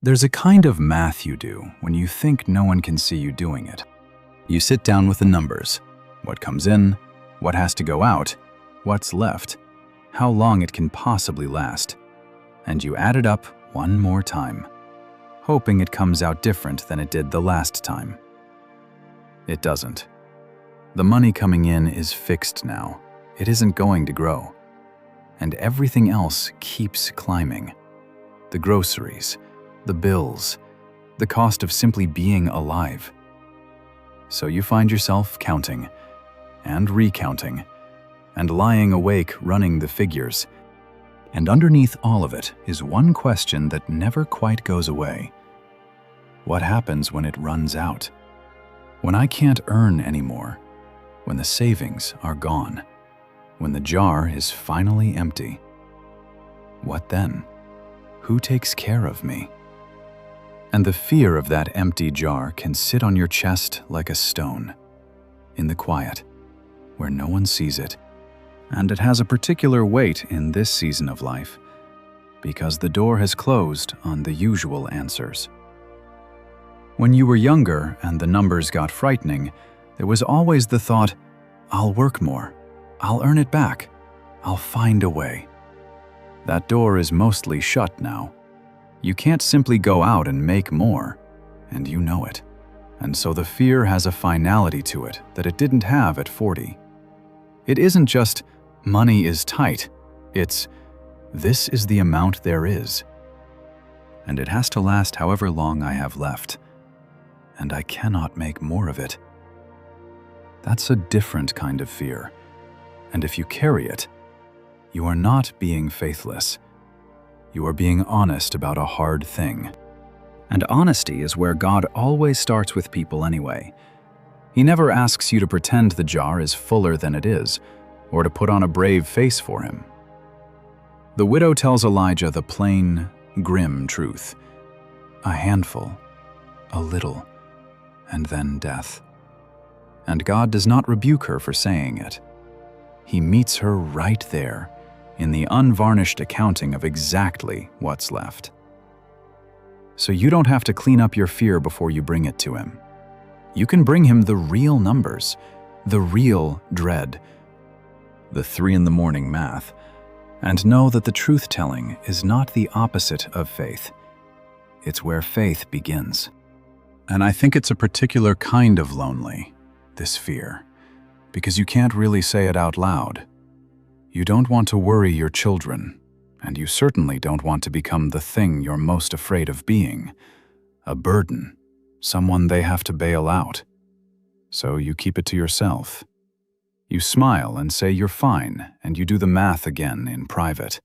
There's a kind of math you do when you think no one can see you doing it. You sit down with the numbers: what comes in, what has to go out, what's left, how long it can possibly last, and you add it up one more time, hoping it comes out different than it did the last time. It doesn't. The money coming in is fixed now. It isn't going to grow. And everything else keeps climbing. The groceries, the bills, the cost of simply being alive. So you find yourself counting and recounting and lying awake running the figures. And underneath all of it is one question that never quite goes away. What happens when it runs out? When I can't earn anymore? When the savings are gone? When the jar is finally empty? What then? Who takes care of me? And the fear of that empty jar can sit on your chest like a stone, in the quiet, where no one sees it. And it has a particular weight in this season of life, because the door has closed on the usual answers. When you were younger and the numbers got frightening, there was always the thought, I'll work more, I'll earn it back, I'll find a way. That door is mostly shut now. You can't simply go out and make more, and you know it. And so the fear has a finality to it that it didn't have at 40. It isn't just, money is tight. It's, this is the amount there is. And it has to last however long I have left. And I cannot make more of it. That's a different kind of fear. And if you carry it, you are not being faithless. You are being honest about a hard thing. And honesty is where God always starts with people anyway. He never asks you to pretend the jar is fuller than it is, or to put on a brave face for him. The widow tells Elijah the plain, grim truth. A handful, a little, and then death. And God does not rebuke her for saying it. He meets her right there, in the unvarnished accounting of exactly what's left. So you don't have to clean up your fear before you bring it to him. You can bring him the real numbers, the real dread, the 3 a.m. math, and know that the truth-telling is not the opposite of faith. It's where faith begins. And I think it's a particular kind of lonely, this fear, because you can't really say it out loud. You don't want to worry your children, and you certainly don't want to become the thing you're most afraid of being, a burden, someone they have to bail out. So you keep it to yourself. You smile and say you're fine, and you do the math again in private.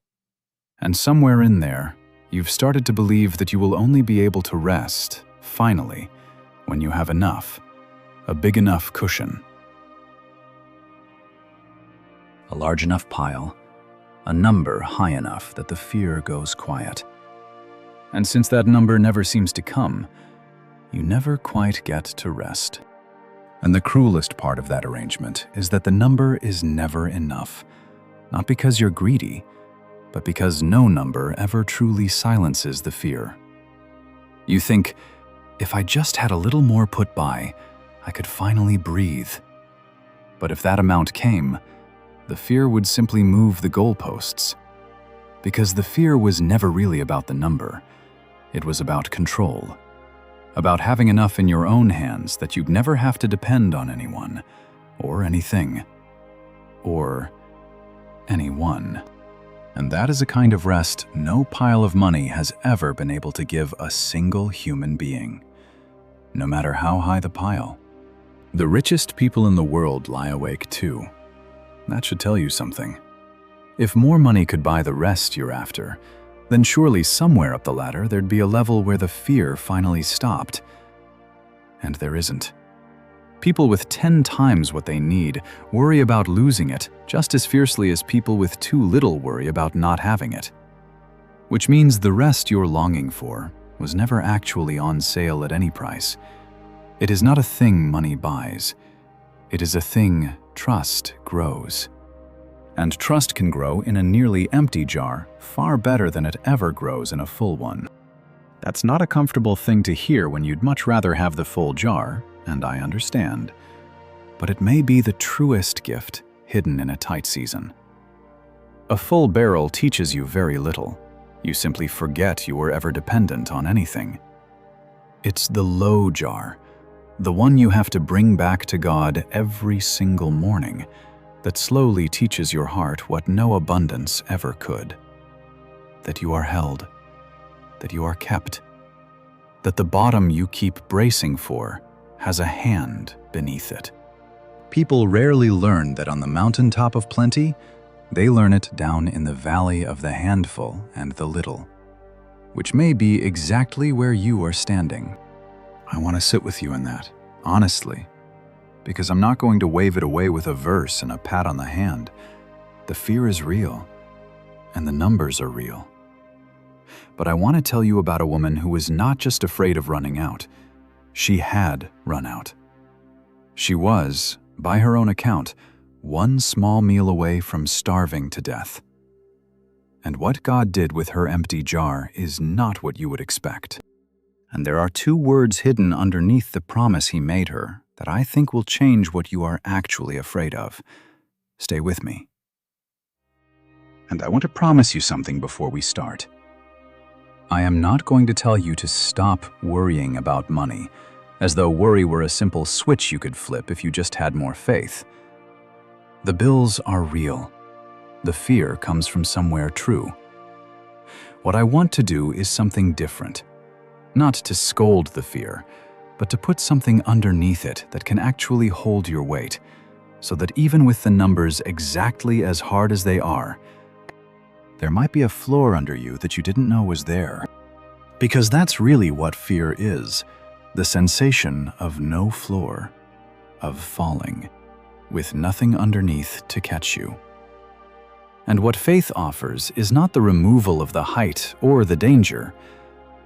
And somewhere in there, you've started to believe that you will only be able to rest, finally, when you have enough, a big enough cushion. A large enough pile, a number high enough that the fear goes quiet. And since that number never seems to come, you never quite get to rest. And the cruelest part of that arrangement is that the number is never enough, not because you're greedy, but because no number ever truly silences the fear. You think, if I just had a little more put by, I could finally breathe. But if that amount came, the fear would simply move the goalposts. Because the fear was never really about the number. It was about control. About having enough in your own hands that you'd never have to depend on anyone, or anything, or anyone. And that is a kind of rest no pile of money has ever been able to give a single human being, no matter how high the pile. The richest people in the world lie awake too. That should tell you something. If more money could buy the rest you're after, then surely somewhere up the ladder there'd be a level where the fear finally stopped. And there isn't. People with 10 times what they need worry about losing it just as fiercely as people with too little worry about not having it. Which means the rest you're longing for was never actually on sale at any price. It is not a thing money buys. It is a thing trust grows. And trust can grow in a nearly empty jar far better than it ever grows in a full one. That's not a comfortable thing to hear when you'd much rather have the full jar, and I understand. But it may be the truest gift hidden in a tight season. A full barrel teaches you very little. You simply forget you were ever dependent on anything. It's the low jar, the one you have to bring back to God every single morning, that slowly teaches your heart what no abundance ever could. That you are held, that you are kept, that the bottom you keep bracing for has a hand beneath it. People rarely learn that on the mountaintop of plenty, they learn it down in the valley of the handful and the little, which may be exactly where you are standing. I want to sit with you in that, honestly, because I'm not going to wave it away with a verse and a pat on the hand. The fear is real, and the numbers are real. But I want to tell you about a woman who was not just afraid of running out. She had run out. She was, by her own account, one small meal away from starving to death. And what God did with her empty jar is not what you would expect. And there are two words hidden underneath the promise He made her that I think will change what you are actually afraid of. Stay with me. And I want to promise you something before we start. I am not going to tell you to stop worrying about money, as though worry were a simple switch you could flip if you just had more faith. The bills are real. The fear comes from somewhere true. What I want to do is something different. Not to scold the fear, but to put something underneath it that can actually hold your weight, so that even with the numbers exactly as hard as they are, there might be a floor under you that you didn't know was there. Because that's really what fear is, the sensation of no floor, of falling, with nothing underneath to catch you. And what faith offers is not the removal of the height or the danger,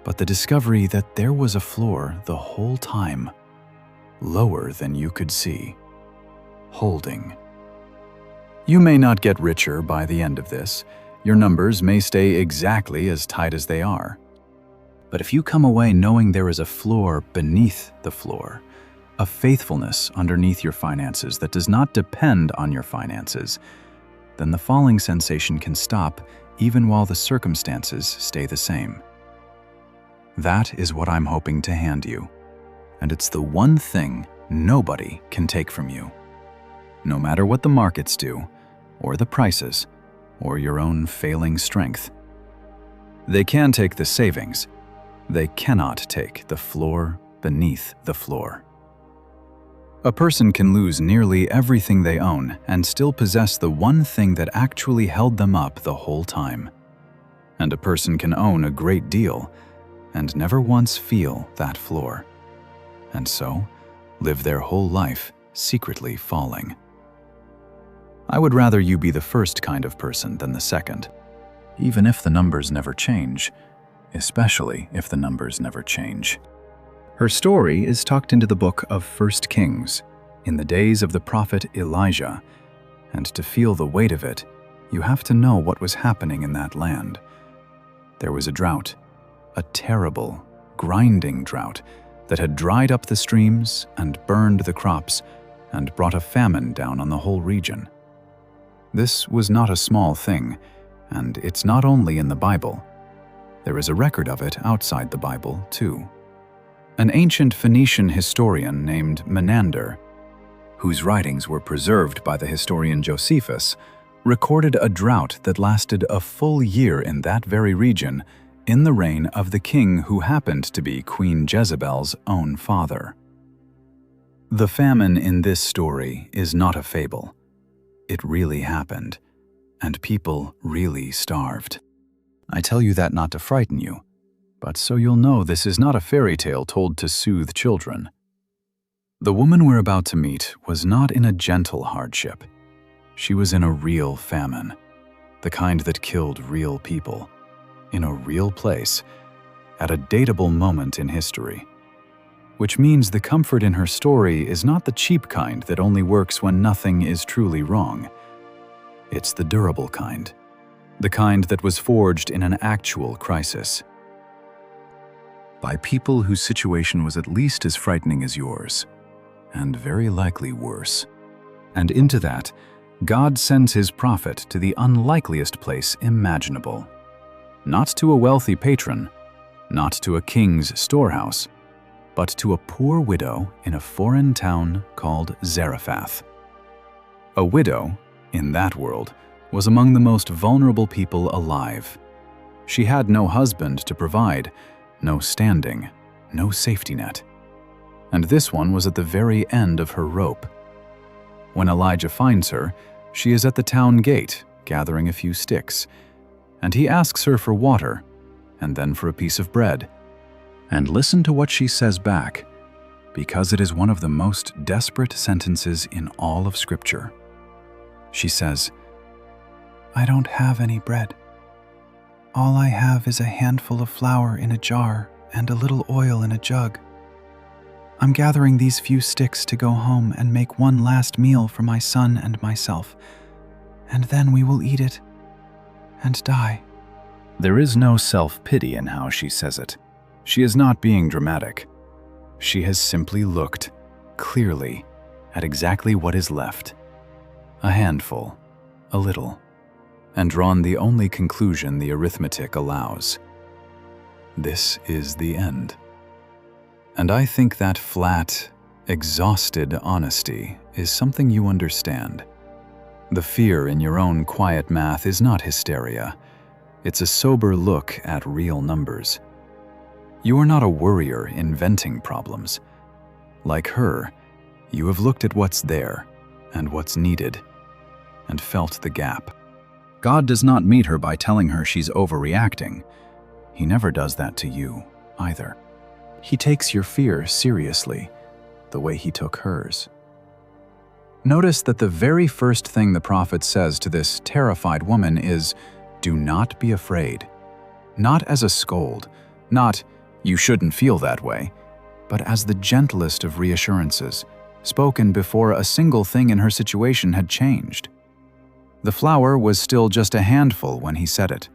but the discovery that there was a floor the whole time, lower than you could see, holding. You may not get richer by the end of this. Your numbers may stay exactly as tight as they are. But if you come away knowing there is a floor beneath the floor, a faithfulness underneath your finances that does not depend on your finances, then the falling sensation can stop even while the circumstances stay the same. That is what I'm hoping to hand you, and it's the one thing nobody can take from you. No matter what the markets do, or the prices, or your own failing strength. They can take the savings. They cannot take the floor beneath the floor. A person can lose nearly everything they own and still possess the one thing that actually held them up the whole time. And a person can own a great deal and never once feel that floor, and so live their whole life secretly falling. I would rather you be the first kind of person than the second, even if the numbers never change, especially if the numbers never change. Her story is tucked into the book of 1 Kings, in the days of the prophet Elijah, and to feel the weight of it, you have to know what was happening in that land. There was a drought, a terrible, grinding drought that had dried up the streams and burned the crops and brought a famine down on the whole region. This was not a small thing, and it's not only in the Bible. There is a record of it outside the Bible, too. An ancient Phoenician historian named Menander, whose writings were preserved by the historian Josephus, recorded a drought that lasted a full year in that very region in the reign of the king who happened to be Queen Jezebel's own father. The famine in this story is not a fable. It really happened, and people really starved. I tell you that not to frighten you, but so you'll know this is not a fairy tale told to soothe children. The woman we're about to meet was not in a gentle hardship. She was in a real famine, the kind that killed real people, in a real place, at a dateable moment in history. Which means the comfort in her story is not the cheap kind that only works when nothing is truly wrong. It's the durable kind, the kind that was forged in an actual crisis. by people whose situation was at least as frightening as yours, and very likely worse. And into that, God sends his prophet to the unlikeliest place imaginable. Not to a wealthy patron, not to a king's storehouse, but to a poor widow in a foreign town called Zarephath. A widow, in that world, was among the most vulnerable people alive. She had no husband to provide, no standing, no safety net. And this one was at the very end of her rope. When Elijah finds her, she is at the town gate, gathering a few sticks, and he asks her for water, and then for a piece of bread. And listen to what she says back, because it is one of the most desperate sentences in all of Scripture. She says, "I don't have any bread. All I have is a handful of flour in a jar and a little oil in a jug. I'm gathering these few sticks to go home and make one last meal for my son and myself, and then we will eat it and die." There is no self-pity in how she says it. She is not being dramatic. She has simply looked, clearly, at exactly what is left. A handful, a little, and drawn the only conclusion the arithmetic allows. This is the end. And I think that flat, exhausted honesty is something you understand. The fear in your own quiet math is not hysteria. It's a sober look at real numbers. You are not a worrier inventing problems. Like her, you have looked at what's there and what's needed, and felt the gap. God does not meet her by telling her she's overreacting. He never does that to you, either. He takes your fear seriously, the way he took hers. Notice that the very first thing the prophet says to this terrified woman is, "Do not be afraid." Not as a scold, not, "You shouldn't feel that way," but as the gentlest of reassurances, spoken before a single thing in her situation had changed. The flour was still just a handful when he said it.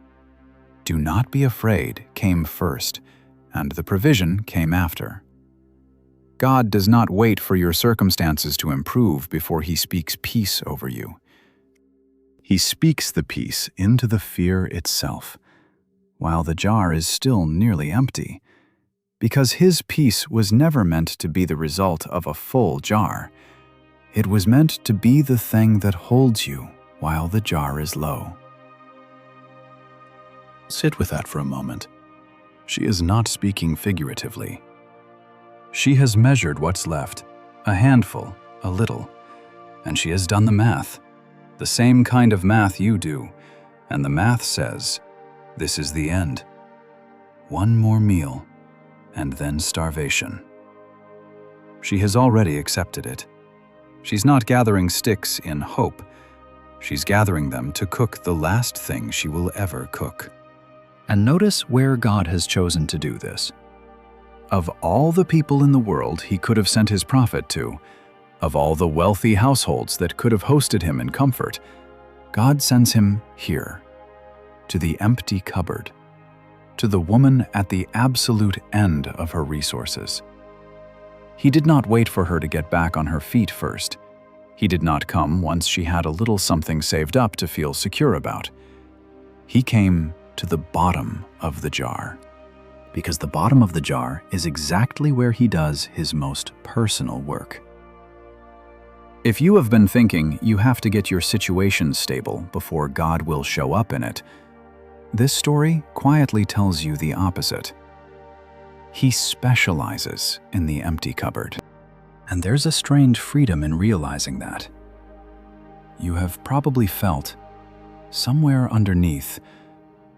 "Do not be afraid" came first, and the provision came after. God does not wait for your circumstances to improve before he speaks peace over you. He speaks the peace into the fear itself, while the jar is still nearly empty, because his peace was never meant to be the result of a full jar. It was meant to be the thing that holds you while the jar is low. Sit with that for a moment. She is not speaking figuratively. She has measured what's left, a handful, a little, and she has done the math, the same kind of math you do, and the math says, this is the end. One more meal, and then starvation. She has already accepted it. She's not gathering sticks in hope. She's gathering them to cook the last thing she will ever cook. And notice where God has chosen to do this. Of all the people in the world he could have sent his prophet to, of all the wealthy households that could have hosted him in comfort, God sends him here, to the empty cupboard, to the woman at the absolute end of her resources. He did not wait for her to get back on her feet first. He did not come once she had a little something saved up to feel secure about. He came to the bottom of the jar, because the bottom of the jar is exactly where he does his most personal work. If you have been thinking you have to get your situation stable before God will show up in it, this story quietly tells you the opposite. He specializes in the empty cupboard. And there's a strange freedom in realizing that. You have probably felt, somewhere underneath,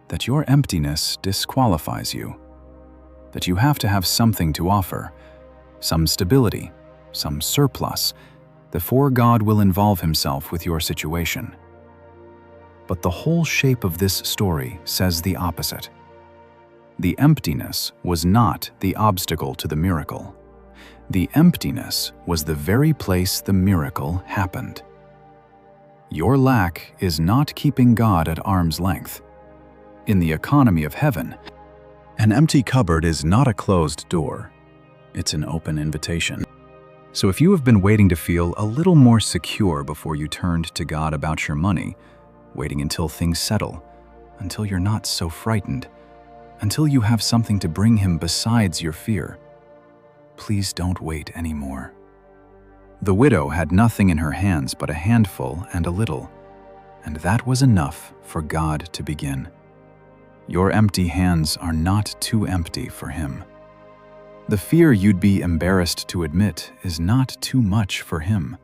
that your emptiness disqualifies you, that you have to have something to offer, some stability, some surplus, before God will involve himself with your situation. But the whole shape of this story says the opposite. The emptiness was not the obstacle to the miracle. The emptiness was the very place the miracle happened. Your lack is not keeping God at arm's length. In the economy of heaven, An empty cupboard is not a closed door. It's an open invitation. So if you have been waiting to feel a little more secure before you turned to God about your money, waiting until things settle, until you're not so frightened, until you have something to bring Him besides your fear, please don't wait anymore. The widow had nothing in her hands but a handful and a little, and that was enough for God to begin. Your empty hands are not too empty for Him. The fear you'd be embarrassed to admit is not too much for Him.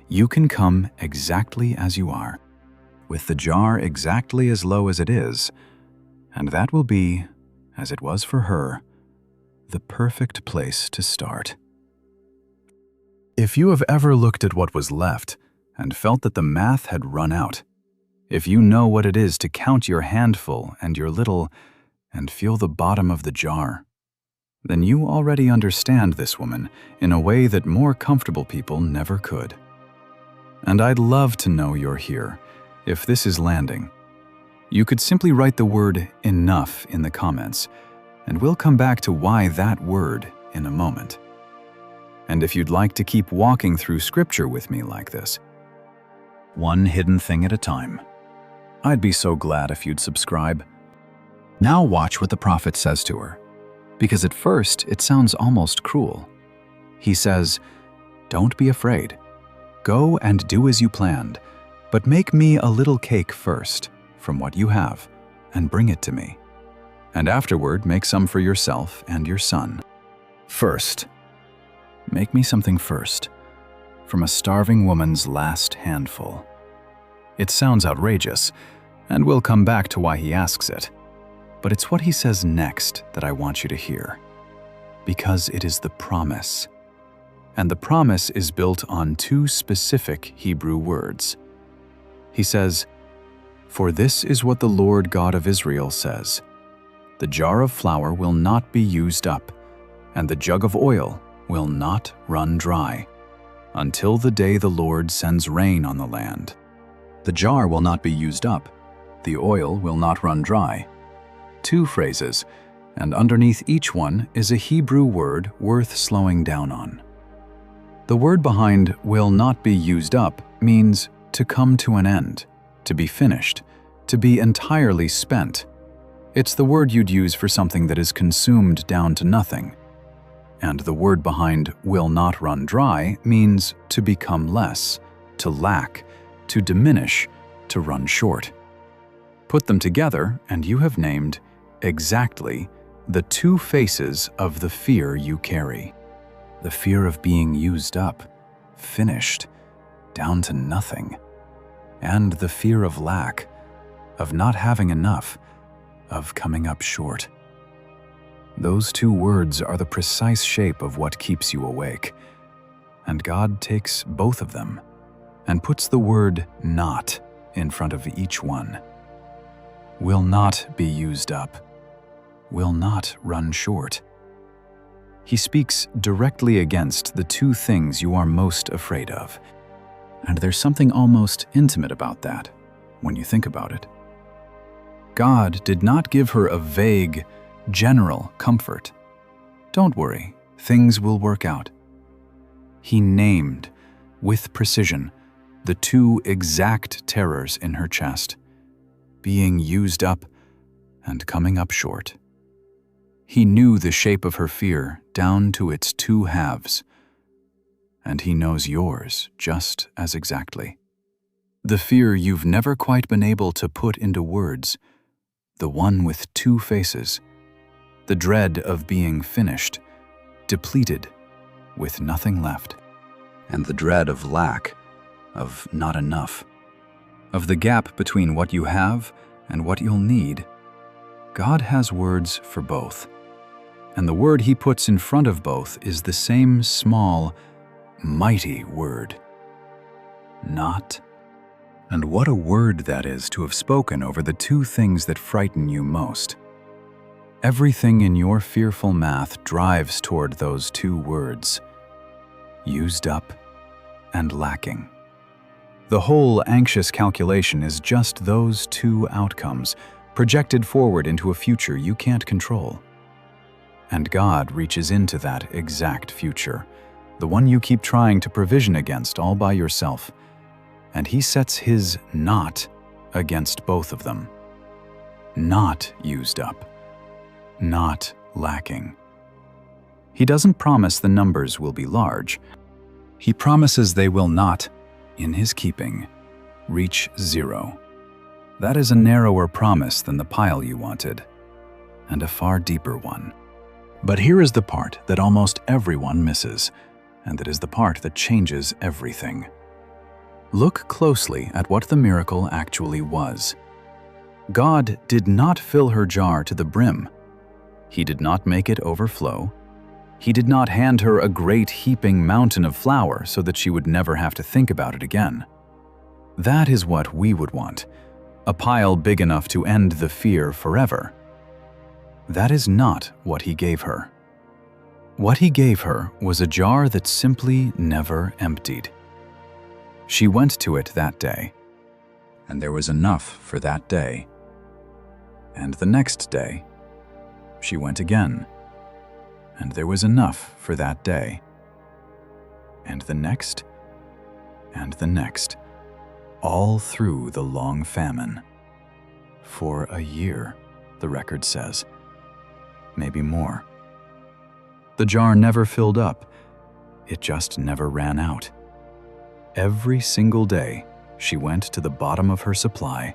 You can come exactly as you are, with the jar exactly as low as it is, and that will be, as it was for her, the perfect place to start. If you have ever looked at what was left and felt that the math had run out, if you know what it is to count your handful and your little and feel the bottom of the jar, then you already understand this woman in a way that more comfortable people never could. And I'd love to know you're here, if this is landing. You could simply write the word enough in the comments, and we'll come back to why that word in a moment. And if you'd like to keep walking through scripture with me like this, one hidden thing at a time, I'd be so glad if you'd subscribe. Now watch what the prophet says to her, because at first it sounds almost cruel. He says, "Don't be afraid. Go and do as you planned, but make me a little cake first from what you have, and bring it to me. And afterward make some for yourself and your son. First, make me something first, from a starving woman's last handful." It sounds outrageous, and we'll come back to why he asks it. But it's what he says next that I want you to hear, because it is the promise. And the promise is built on two specific Hebrew words. He says, "For this is what the Lord God of Israel says, the jar of flour will not be used up, and the jug of oil will not run dry, until the day the Lord sends rain on the land." The jar will not be used up, the oil will not run dry. Two phrases, and underneath each one is a Hebrew word worth slowing down on. The word behind "will not be used up" means to come to an end, to be finished, to be entirely spent. It's the word you'd use for something that is consumed down to nothing. And the word behind "will not run dry" means to become less, to lack, to diminish, to run short. Put them together, and you have named exactly the two faces of the fear you carry. The fear of being used up, finished, down to nothing. And the fear of lack, of not having enough, of coming up short. Those two words are the precise shape of what keeps you awake. And God takes both of them and puts the word "not" in front of each one. Will not be used up. Will not run short. He speaks directly against the two things you are most afraid of. And there's something almost intimate about that, when you think about it. God did not give her a vague, general comfort. Don't worry, things will work out. He named, with precision, the two exact terrors in her chest, being used up and coming up short. He knew the shape of her fear down to its two halves, and He knows yours just as exactly. The fear you've never quite been able to put into words, the one with two faces, the dread of being finished, depleted, with nothing left, and the dread of lack, of not enough, of the gap between what you have and what you'll need. God has words for both, and the word He puts in front of both is the same small, mighty word: not. And what a word that is to have spoken over the two things that frighten you most. Everything in your fearful math drives toward those two words: used up and lacking. The whole anxious calculation is just those two outcomes, projected forward into a future you can't control. And God reaches into that exact future, the one you keep trying to provision against all by yourself, and He sets His not against both of them. Not used up, not lacking. He doesn't promise the numbers will be large. He promises they will not, in His keeping, reach zero. That is a narrower promise than the pile you wanted, and a far deeper one. But here is the part that almost everyone misses, and that is the part that changes everything. Look closely at what the miracle actually was. God did not fill her jar to the brim. He did not make it overflow. He did not hand her a great heaping mountain of flour so that she would never have to think about it again. That is what we would want, a pile big enough to end the fear forever. That is not what He gave her. What He gave her was a jar that simply never emptied. She went to it that day, and there was enough for that day. And the next day, she went again, and there was enough for that day. And the next, and the next, all through the long famine. For a year, the record says. Maybe more. The jar never filled up. It just never ran out. Every single day, she went to the bottom of her supply,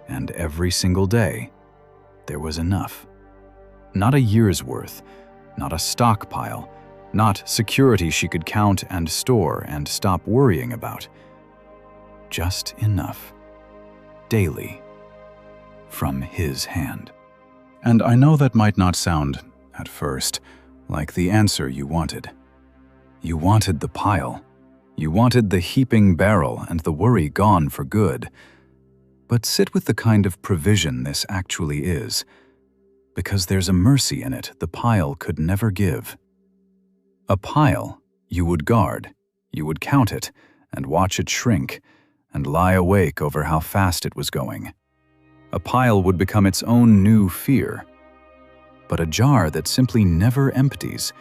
and every single day, there was enough. Not a year's worth, not a stockpile, not security she could count and store and stop worrying about. Just enough. Daily. From His hand. And I know that might not sound, at first, like the answer you wanted. You wanted the pile. You wanted the heaping barrel and the worry gone for good. But sit with the kind of provision this actually is, because there's a mercy in it the pile could never give. A pile you would guard, you would count it, and watch it shrink, and lie awake over how fast it was going. A pile would become its own new fear. But a jar that simply never empties,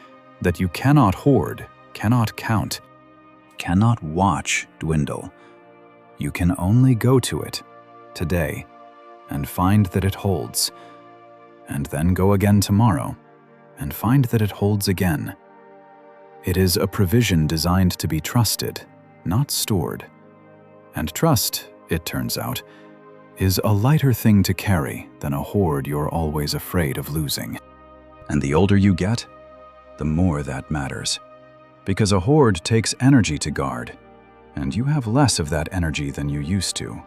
that you cannot hoard, cannot count, cannot watch dwindle. You can only go to it today and find that it holds, and then go again tomorrow and find that it holds again. It is a provision designed to be trusted, not stored. And trust, it turns out, is a lighter thing to carry than a hoard you're always afraid of losing. And the older you get, the more that matters. Because a hoard takes energy to guard, and you have less of that energy than you used to.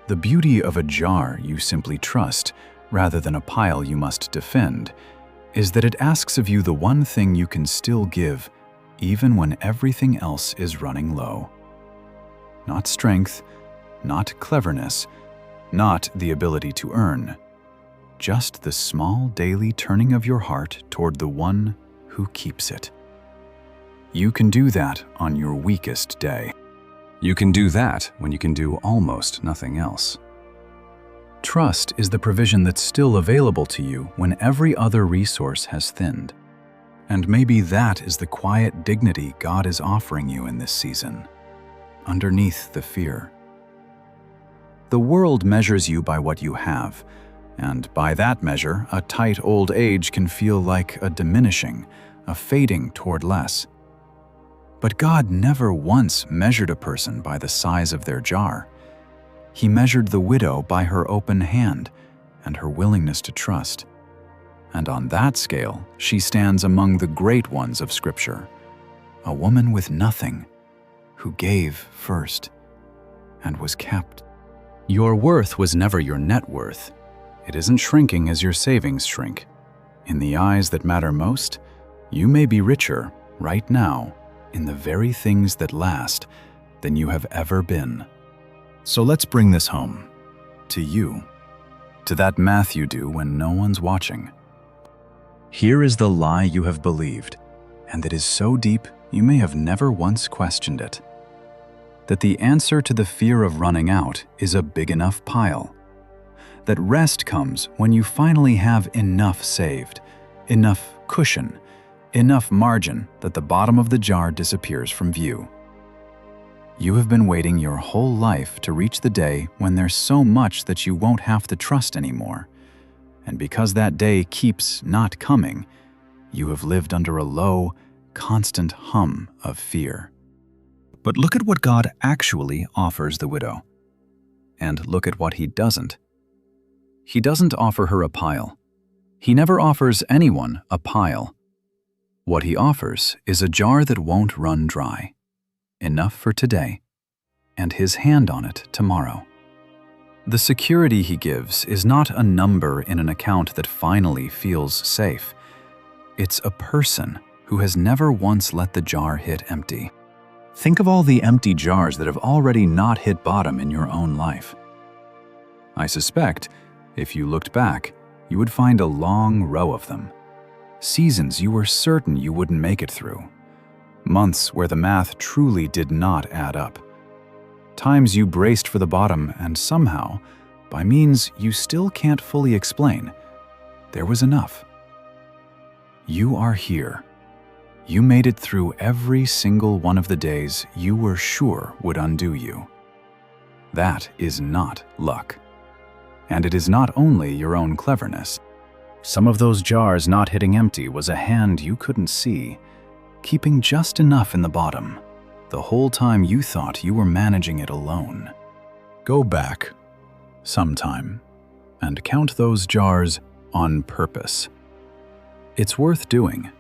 The beauty of a jar you simply trust, rather than a pile you must defend, is that it asks of you the one thing you can still give, even when everything else is running low. Not strength, not cleverness, not the ability to earn. Just the small daily turning of your heart toward the one who keeps it. You can do that on your weakest day. You can do that when you can do almost nothing else. Trust is the provision that's still available to you when every other resource has thinned. And maybe that is the quiet dignity God is offering you in this season, underneath the fear. The world measures you by what you have, and by that measure, a tight old age can feel like a diminishing, a fading toward less. But God never once measured a person by the size of their jar. He measured the widow by her open hand and her willingness to trust. And on that scale, she stands among the great ones of Scripture, a woman with nothing, who gave first and was kept. Your worth was never your net worth. It isn't shrinking as your savings shrink. In the eyes that matter most, you may be richer right now in the very things that last than you have ever been. So let's bring this home, to you, to that math you do when no one's watching. Here is the lie you have believed, and that is so deep you may have never once questioned it. That the answer to the fear of running out is a big enough pile. that rest comes when you finally have enough saved, enough cushion, enough margin that the bottom of the jar disappears from view. You have been waiting your whole life to reach the day when there's so much that you won't have to trust anymore. And because that day keeps not coming, you have lived under a low, constant hum of fear. But look at what God actually offers the widow. And look at what He doesn't. He doesn't offer her a pile. He never offers anyone a pile. What He offers is a jar that won't run dry, enough for today, and His hand on it tomorrow. The security He gives is not a number in an account that finally feels safe. It's a person who has never once let the jar hit empty. Think of all the empty jars that have already not hit bottom in your own life. I suspect, if you looked back, you would find a long row of them. Seasons you were certain you wouldn't make it through. Months where the math truly did not add up. Times you braced for the bottom and somehow, by means you still can't fully explain, there was enough. You are here. You made it through every single one of the days you were sure would undo you. That is not luck. And it is not only your own cleverness. Some of those jars not hitting empty was a hand you couldn't see, keeping just enough in the bottom, the whole time you thought you were managing it alone. Go back, sometime, and count those jars on purpose. It's worth doing.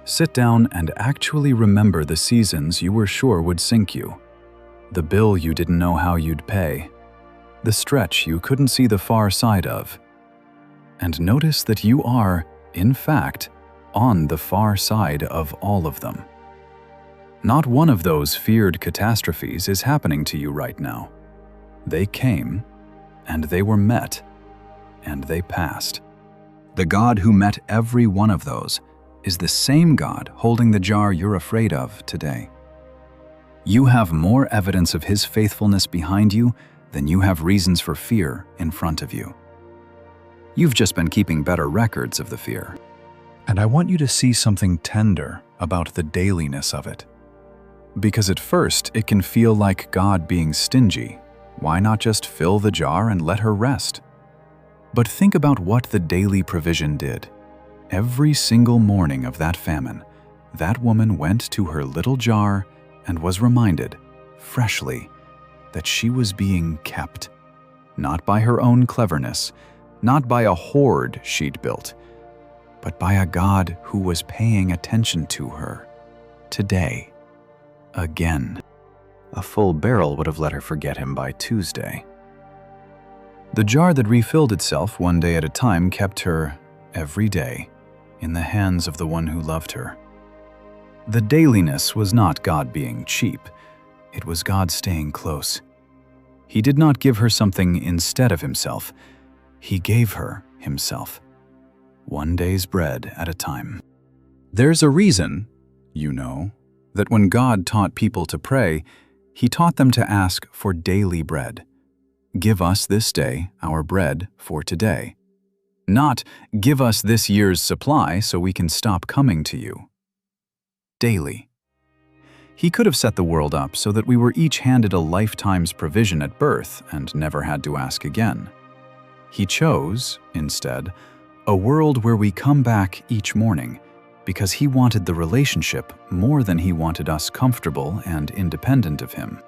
Sit down and actually remember the seasons you were sure would sink you, the bill you didn't know how you'd pay, the stretch you couldn't see the far side of, and notice that you are, in fact, on the far side of all of them. Not one of those feared catastrophes is happening to you right now. They came, and they were met, and they passed. The God who met every one of those is the same God holding the jar you're afraid of today. You have more evidence of His faithfulness behind you than you have reasons for fear in front of you. You've just been keeping better records of the fear. And I want you to see something tender about the dailiness of it. Because at first it can feel like God being stingy. Why not just fill the jar and let her rest? But think about what the daily provision did. Every single morning of that famine, that woman went to her little jar and was reminded, freshly, that she was being kept, not by her own cleverness, not by a hoard she'd built, but by a God who was paying attention to her, today, again. A full barrel would have let her forget Him by Tuesday. The jar that refilled itself one day at a time kept her, every day, in the hands of the one who loved her. The dailiness was not God being cheap. It was God staying close. He did not give her something instead of Himself. He gave her Himself, one day's bread at a time. There's a reason, you know, that when God taught people to pray, He taught them to ask for daily bread. Give us this day our bread for today. Not, give us this year's supply so we can stop coming to you. Daily. He could have set the world up so that we were each handed a lifetime's provision at birth and never had to ask again. He chose, instead, a world where we come back each morning because He wanted the relationship more than He wanted us comfortable and independent of Him.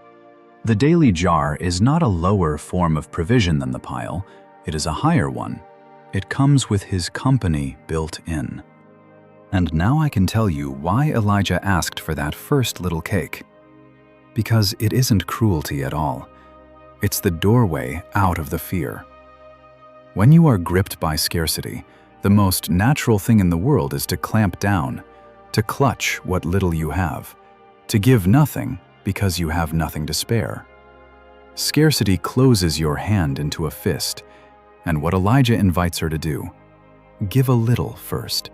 The daily jar is not a lower form of provision than the pile, it is a higher one. It comes with His company built in. And now I can tell you why Elijah asked for that first little cake. Because it isn't cruelty at all. It's the doorway out of the fear. When you are gripped by scarcity, the most natural thing in the world is to clamp down, to clutch what little you have, to give nothing because you have nothing to spare. Scarcity closes your hand into a fist, and what Elijah invites her to do, give a little first.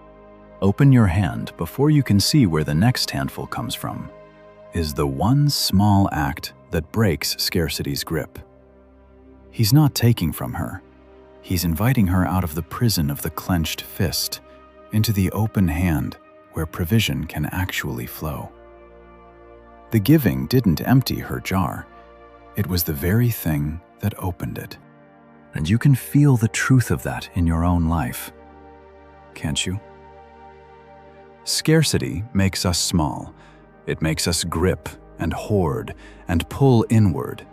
Open your hand before you can see where the next handful comes from, is the one small act that breaks scarcity's grip. He's not taking from her, He's inviting her out of the prison of the clenched fist into the open hand where provision can actually flow. The giving didn't empty her jar. It was the very thing that opened it. And you can feel the truth of that in your own life, can't you? Scarcity makes us small. It makes us grip and hoard and pull inward.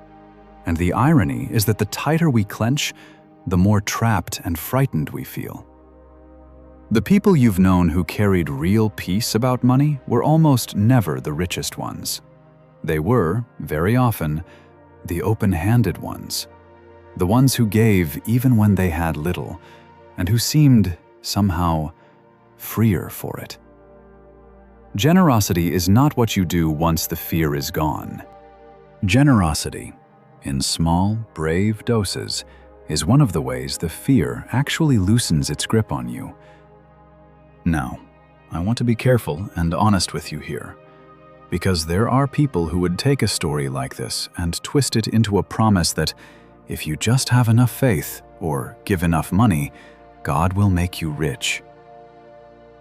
And the irony is that the tighter we clench, the more trapped and frightened we feel. The people you've known who carried real peace about money were almost never the richest ones. They were, very often, the open-handed ones, the ones who gave even when they had little, and who seemed, somehow, freer for it. Generosity is not what you do once the fear is gone. Generosity, in small, brave doses, is one of the ways the fear actually loosens its grip on you. Now, I want to be careful and honest with you here, because there are people who would take a story like this and twist it into a promise that if you just have enough faith or give enough money, God will make you rich.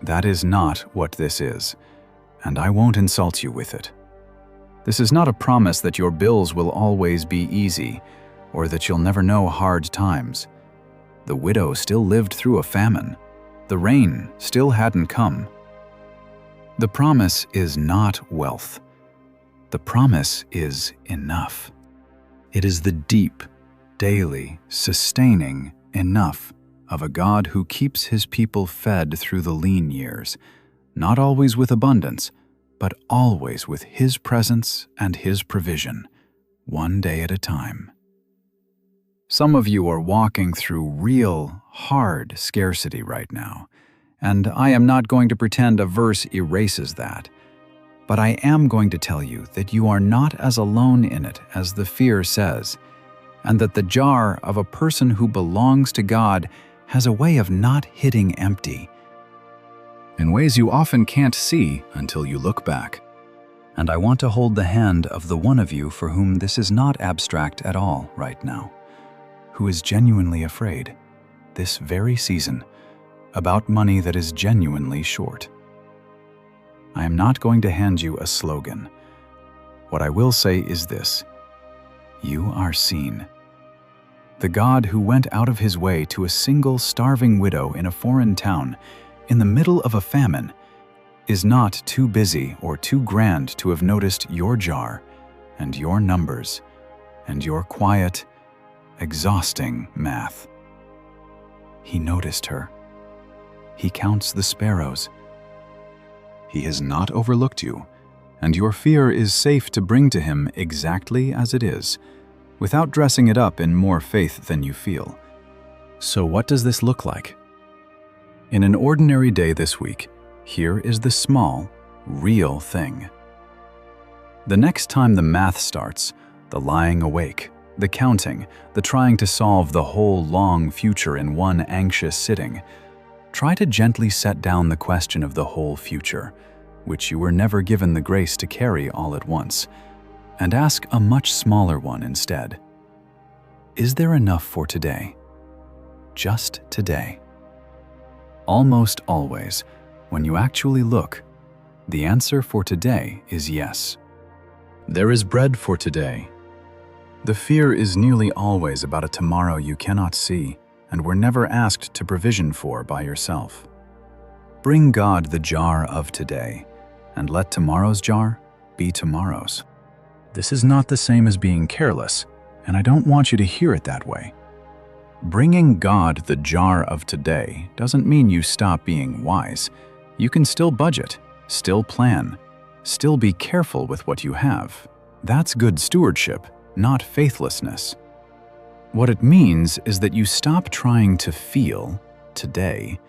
That is not what this is, and I won't insult you with it. This is not a promise that your bills will always be easy, or that you'll never know hard times. The widow still lived through a famine. The rain still hadn't come. The promise is not wealth. The promise is enough. It is the deep, daily, sustaining enough of a God who keeps his people fed through the lean years, not always with abundance, but always with his presence and his provision, one day at a time. Some of you are walking through real, hard scarcity right now, and I am not going to pretend a verse erases that, but I am going to tell you that you are not as alone in it as the fear says, and that the jar of a person who belongs to God has a way of not hitting empty, in ways you often can't see until you look back. And I want to hold the hand of the one of you for whom this is not abstract at all right now, who is genuinely afraid, this very season, about money that is genuinely short. I am not going to hand you a slogan. What I will say is this: you are seen. The God who went out of his way to a single starving widow in a foreign town, in the middle of a famine, is not too busy or too grand to have noticed your jar and your numbers and your quiet, exhausting math. He noticed her. He counts the sparrows. He has not overlooked you, and your fear is safe to bring to him exactly as it is, without dressing it up in more faith than you feel. So what does this look like? In an ordinary day this week, here is the small, real thing. The next time the math starts, the lying awake, the counting, the trying to solve the whole long future in one anxious sitting, try to gently set down the question of the whole future, which you were never given the grace to carry all at once, and ask a much smaller one instead. Is there enough for today? Just today? Almost always, when you actually look, the answer for today is yes. There is bread for today. The fear is nearly always about a tomorrow you cannot see and were never asked to provision for by yourself. Bring God the jar of today, and let tomorrow's jar be tomorrow's. This is not the same as being careless, and I don't want you to hear it that way. Bringing God the jar of today doesn't mean you stop being wise. You can still budget, still plan, still be careful with what you have. That's good stewardship, not faithlessness. What it means is that you stop trying to feel, today,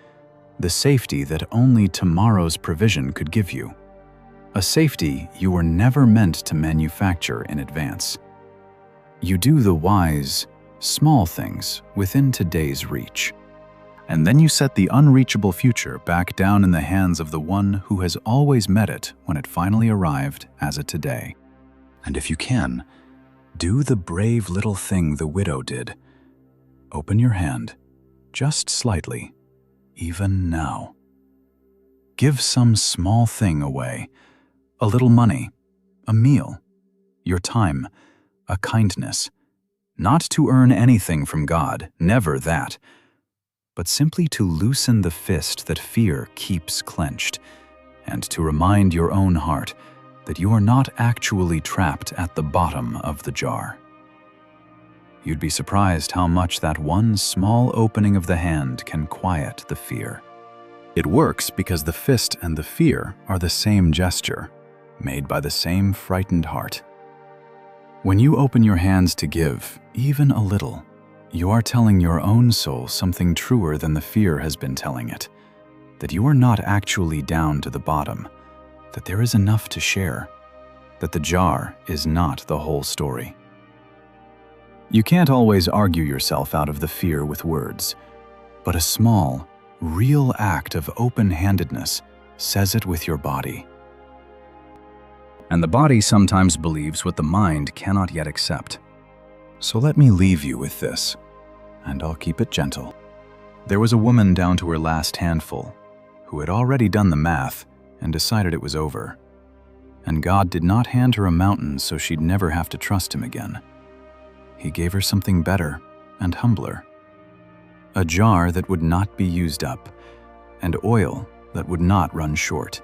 the safety that only tomorrow's provision could give you. A safety you were never meant to manufacture in advance. You do the wise, small things within today's reach. And then you set the unreachable future back down in the hands of the one who has always met it when it finally arrived as a today. And if you can, do the brave little thing the widow did. Open your hand just slightly, even now. Give some small thing away, a little money, a meal, your time, a kindness, not to earn anything from God, never that, but simply to loosen the fist that fear keeps clenched, and to remind your own heart that you are not actually trapped at the bottom of the jar. You'd be surprised how much that one small opening of the hand can quiet the fear. It works because the fist and the fear are the same gesture, made by the same frightened heart. When you open your hands to give, even a little, you are telling your own soul something truer than the fear has been telling it, that you are not actually down to the bottom, that there is enough to share, that the jar is not the whole story. You can't always argue yourself out of the fear with words, but a small, real act of open-handedness says it with your body. And the body sometimes believes what the mind cannot yet accept. So let me leave you with this, and I'll keep it gentle. There was a woman down to her last handful who had already done the math and decided it was over. And God did not hand her a mountain so she'd never have to trust him again. He gave her something better and humbler. A jar that would not be used up, and oil that would not run short,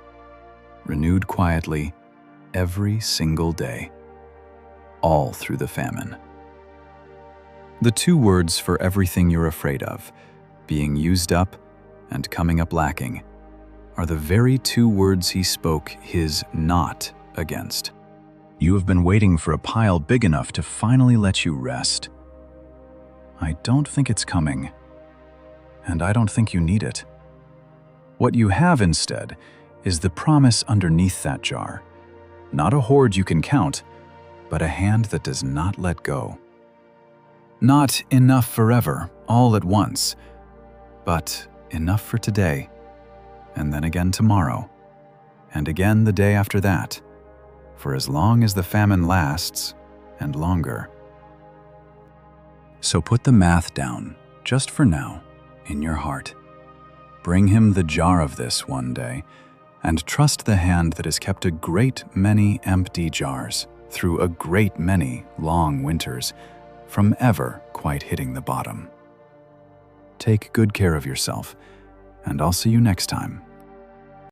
renewed quietly every single day, all through the famine. The two words for everything you're afraid of, being used up and coming up lacking, are the very two words he spoke his not against. You have been waiting for a pile big enough to finally let you rest. I don't think it's coming, and I don't think you need it. What you have instead is the promise underneath that jar, not a hoard you can count, but a hand that does not let go. Not enough forever, all at once, but enough for today, and then again tomorrow, and again the day after that, for as long as the famine lasts, and longer. So put the math down, just for now, in your heart. Bring him the jar of this one day, and trust the hand that has kept a great many empty jars through a great many long winters from ever quite hitting the bottom. Take good care of yourself, and I'll see you next time.